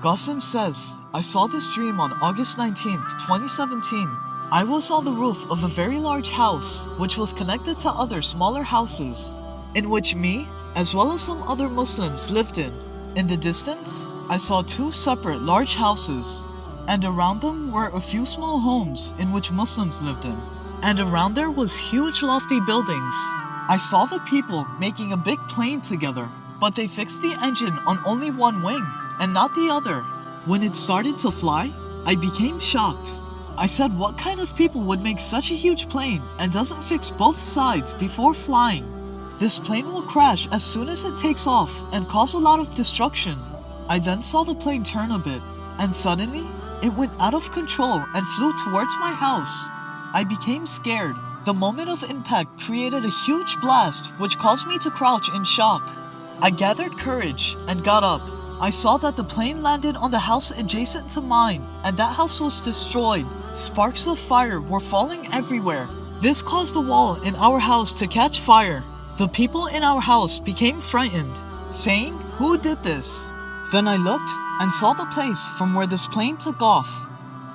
Gossam says, I saw this dream on August 19th, 2017. I was on the roof of a very large house, which was connected to other smaller houses, in which me, as well as some other Muslims, lived in. In the distance, I saw two separate large houses, and around them were a few small homes in which Muslims lived in. And around there was huge lofty buildings. I saw the people making a big plane together, but they fixed the engine on only one wing, and not the other. When it started to fly, I became shocked. I said, what kind of people would make such a huge plane and doesn't fix both sides before flying? This plane will crash as soon as it takes off and cause a lot of destruction. I then saw the plane turn a bit, and suddenly, it went out of control and flew towards my house. I became scared. The moment of impact created a huge blast which caused me to crouch in shock. I gathered courage and got up. I saw that the plane landed on the house adjacent to mine, and that house was destroyed. Sparks of fire were falling everywhere. This caused the wall in our house to catch fire. The people in our house became frightened, saying, "Who did this?" Then I looked and saw the place from where this plane took off.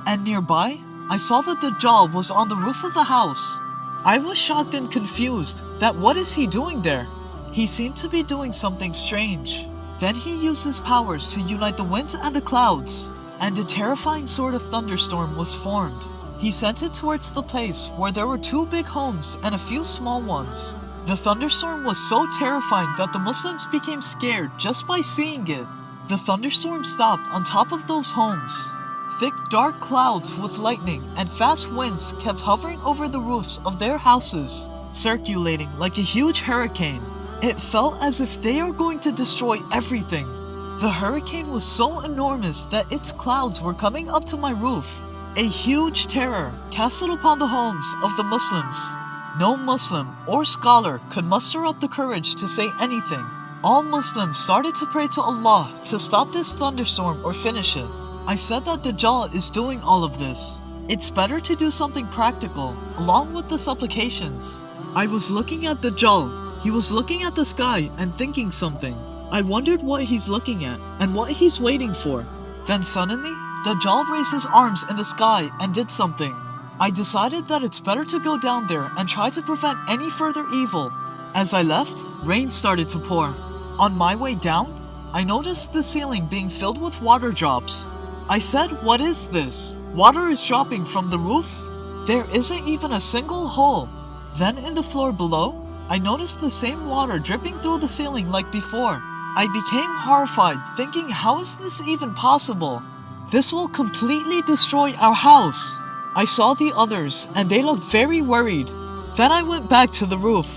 And nearby, I saw that Dajjal was on the roof of the house. I was shocked and confused that what is he doing there? He seemed to be doing something strange. Then he used his powers to unite the winds and the clouds, and a terrifying sort of thunderstorm was formed. He sent it towards the place where there were two big homes and a few small ones. The thunderstorm was so terrifying that the Muslims became scared just by seeing it. The thunderstorm stopped on top of those homes. Thick dark clouds with lightning and fast winds kept hovering over the roofs of their houses, circulating like a huge hurricane. It felt as if they are going to destroy everything. The hurricane was so enormous that its clouds were coming up to my roof. A huge terror casted upon the homes of the Muslims. No Muslim or scholar could muster up the courage to say anything. All Muslims started to pray to Allah to stop this thunderstorm or finish it. I said that Dajjal is doing all of this. It's better to do something practical, along with the supplications. I was looking at Dajjal. He was looking at the sky and thinking something. I wondered what he's looking at and what he's waiting for. Then suddenly, Dajjal raised his arms in the sky and did something. I decided that it's better to go down there and try to prevent any further evil. As I left, rain started to pour. On my way down, I noticed the ceiling being filled with water drops. I said, "What is this? Water is dropping from the roof? There isn't even a single hole." Then in the floor below, I noticed the same water dripping through the ceiling like before. I became horrified, thinking, how is this even possible? This will completely destroy our house. I saw the others, and they looked very worried. Then I went back to the roof.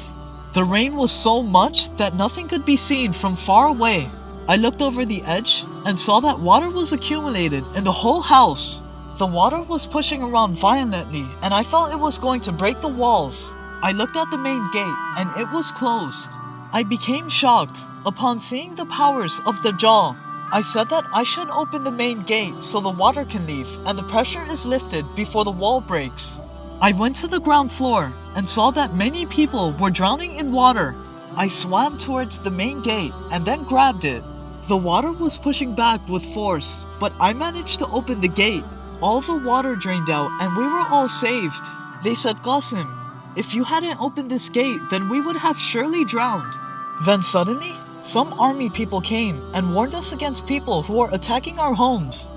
The rain was so much that nothing could be seen from far away. I looked over the edge and saw that water was accumulated in the whole house. The water was pushing around violently, and I felt it was going to break the walls. I looked at the main gate, and it was closed. I became shocked upon seeing the powers of Dajjal. I said that I should open the main gate so the water can leave and the pressure is lifted before the wall breaks. I went to the ground floor and saw that many people were drowning in water. I swam towards the main gate and then grabbed it. The water was pushing back with force, but I managed to open the gate. All the water drained out and we were all saved. They said, "Qasim, if you hadn't opened this gate, then we would have surely drowned." Then suddenly, some army people came and warned us against people who are attacking our homes.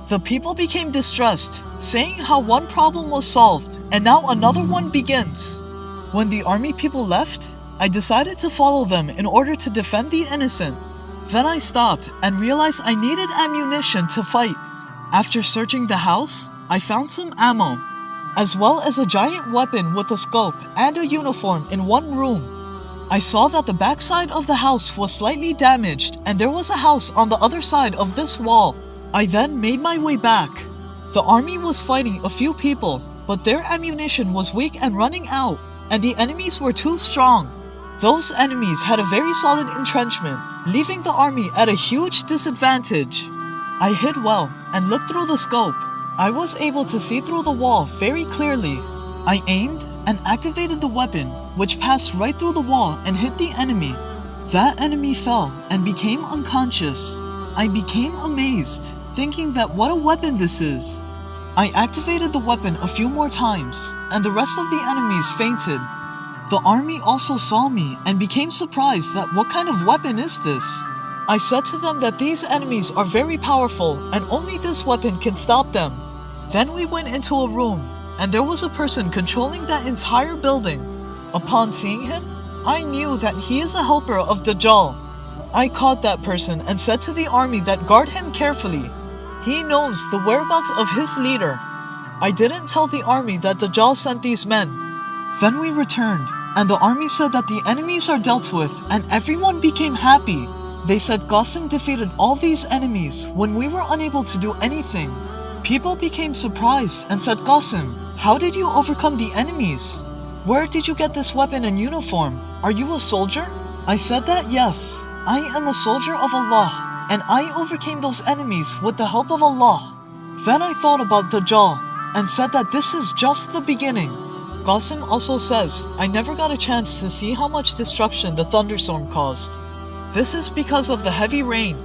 The people became distressed, saying how one problem was solved and now another one begins. When the army people left, I decided to follow them in order to defend the innocent. Then I stopped and realized I needed ammunition to fight. After searching the house, I found some ammo, as well as a giant weapon with a scope and a uniform in one room. I saw that the backside of the house was slightly damaged and there was a house on the other side of this wall. I then made my way back. The army was fighting a few people, but their ammunition was weak and running out, and the enemies were too strong. Those enemies had a very solid entrenchment, leaving the army at a huge disadvantage. I hid well and looked through the scope. I was able to see through the wall very clearly. I aimed and activated the weapon, which passed right through the wall and hit the enemy. That enemy fell and became unconscious. I became amazed, thinking that what a weapon this is. I activated the weapon a few more times, and the rest of the enemies fainted. The army also saw me and became surprised that what kind of weapon is this? I said to them that these enemies are very powerful and only this weapon can stop them. Then we went into a room, and there was a person controlling that entire building. Upon seeing him, I knew that he is a helper of Dajjal. I caught that person and said to the army that guard him carefully. He knows the whereabouts of his leader. I didn't tell the army that Dajjal sent these men. Then we returned, and the army said that the enemies are dealt with, and everyone became happy. They said Qasim defeated all these enemies when we were unable to do anything. People became surprised and said, Qasim, how did you overcome the enemies? Where did you get this weapon and uniform? Are you a soldier? I said that yes, I am a soldier of Allah, and I overcame those enemies with the help of Allah. Then I thought about Dajjal and said that this is just the beginning. Qasim also says, I never got a chance to see how much destruction the thunderstorm caused. This is because of the heavy rain